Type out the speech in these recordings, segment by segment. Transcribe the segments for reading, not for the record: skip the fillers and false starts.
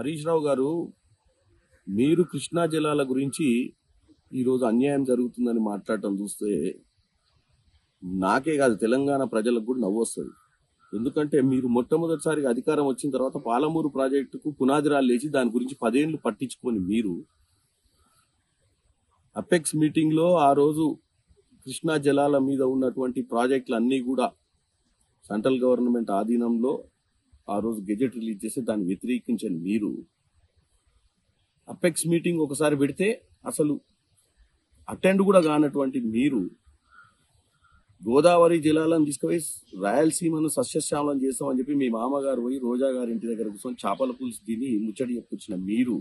హరీష్ రావు గారు, మీరు కృష్ణా జలాల గురించి ఈరోజు అన్యాయం జరుగుతుందని మాట్లాడటం చూస్తే నాకే కాదు తెలంగాణ ప్రజలకు కూడా నవ్వు వస్తుంది. ఎందుకంటే మీరు మొట్టమొదటిసారిగా అధికారం వచ్చిన తర్వాత పాలమూరు ప్రాజెక్టుకు పునాదిరాలు లేచి దాని గురించి 10 ఏళ్లు పట్టించుకొని మీరు అపెక్స్ మీటింగ్ లో ఆ రోజు కృష్ణా జలాల మీద ఉన్నటువంటి ప్రాజెక్టులు అన్నీ కూడా సెంట్రల్ గవర్నమెంట్ ఆధీనంలో ఆ రోజు గెజెట్ రిలీజ్ చేసి దాన్ని వ్యతిరేకించని మీరు అపెక్స్ మీటింగ్ ఒకసారి పెడితే అసలు అటెండ్ కూడా కానటువంటి మీరు గోదావరి జలాలను తీసుకుపోయి రాయలసీమను సస్యశ్యామలం చేస్తామని చెప్పి మీ మామగారు పోయి రోజా గారి ఇంటి దగ్గర కూర్చొని చేపల పులుసు తిని ముచ్చడి చెప్పుకొచ్చిన మీరు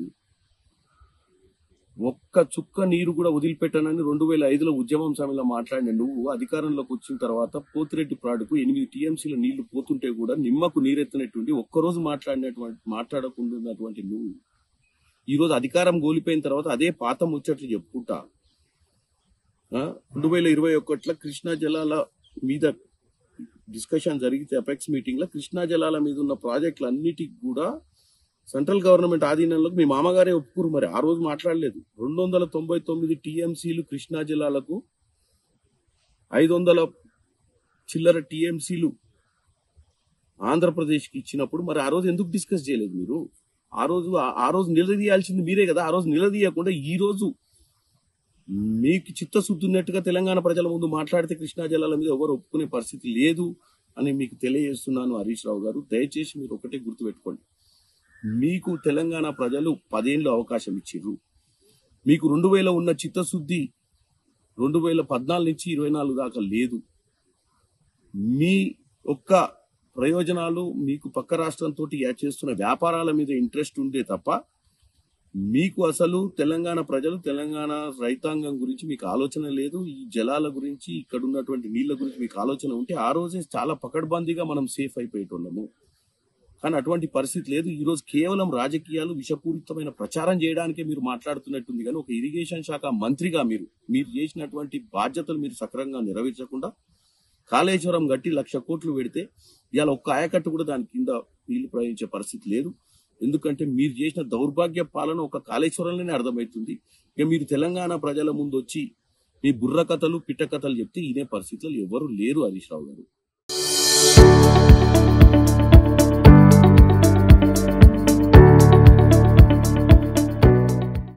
ఒక్క చుక్క నీరు కూడా వదిలిపెట్టానని 2005లో ఉద్యమం సమయంలో మాట్లాడిన నువ్వు అధికారంలోకి వచ్చిన తర్వాత పోతిరెడ్డి ప్రాడుకు 8 టీఎంసీల నీళ్లు పోతుంటే కూడా నిమ్మకు నీరెత్తినటువంటి ఒక్కరోజు మాట్లాడకుండా నువ్వు ఈ రోజు అధికారం కోల్పోయిన తర్వాత అదే పాత ముచ్చట్లు చెప్పుకుంటా 2021లో కృష్ణా జలాల మీద డిస్కషన్ జరిగితే అపెక్స్ మీటింగ్ లో కృష్ణా జలాల మీద ఉన్న ప్రాజెక్టులు అన్నిటికి కూడా సెంట్రల్ గవర్నమెంట్ ఆధీనంలోకి మీ మామగారే ఒప్పుకోరు. మరి ఆ రోజు మాట్లాడలేదు. 299 టీఎంసీలు కృష్ణా జిల్లాలకు 500 చిల్లర టీఎంసీలు ఆంధ్రప్రదేశ్కి ఇచ్చినప్పుడు మరి ఆ రోజు ఎందుకు డిస్కస్ చేయలేదు మీరు? ఆ రోజు నిలదీయాల్సింది మీరే కదా. ఆ రోజు నిలదీయకుండా ఈ రోజు మీకు చిత్తశుద్ధి ఉన్నట్టుగా తెలంగాణ ప్రజల ముందు మాట్లాడితే కృష్ణా జలాల మీద ఎవరు ఒప్పుకునే పరిస్థితి లేదు అని మీకు తెలియజేస్తున్నాను. హరీష్ రావు గారు, దయచేసి మీరు ఒకటే గుర్తుపెట్టుకోండి. మీకు తెలంగాణ ప్రజలు 10 ఏళ్ళు అవకాశం ఇచ్చిర్రు. మీకు 2000 ఉన్న చిత్తశుద్ధి 2014 నుంచి 24 దాకా లేదు. మీ ఒక్క ప్రయోజనాలు మీకు పక్క రాష్ట్రంతో చేస్తున్న వ్యాపారాల మీద ఇంట్రెస్ట్ ఉండే తప్ప మీకు అసలు తెలంగాణ ప్రజలు తెలంగాణ రైతాంగం గురించి మీకు ఆలోచన లేదు. ఈ జలాల గురించి ఇక్కడ ఉన్నటువంటి నీళ్ల గురించి మీకు ఆలోచన ఉంటే ఆ రోజే చాలా పకడ్బందీగా మనం సేఫ్ అయిపోయేటోళ్ళము. కానీ అటువంటి పరిస్థితి లేదు. ఈ రోజు కేవలం రాజకీయాలు విషపూరితమైన ప్రచారం చేయడానికే మీరు మాట్లాడుతున్నట్టుంది. కానీ ఒక ఇరిగేషన్ శాఖ మంత్రిగా మీరు చేసినటువంటి బాధ్యతలు మీరు సక్రమంగా నెరవేర్చకుండా కాళేశ్వరం గట్టి 1,00,000 కోట్లు పెడితే ఇవాళ ఒక్క ఆయకట్టు కూడా దాని కింద నీళ్లు ప్రవహించే పరిస్థితి లేదు. ఎందుకంటే మీరు చేసిన దౌర్భాగ్య పాలన ఒక కాళేశ్వరంలోనే అర్థమవుతుంది. ఇక మీరు తెలంగాణ ప్రజల ముందు వచ్చి మీ బుర్ర కథలు పిట్ట కథలు చెప్తే ఈనే పరిస్థితులు ఎవరు లేరు హరీష్ రావు గారు.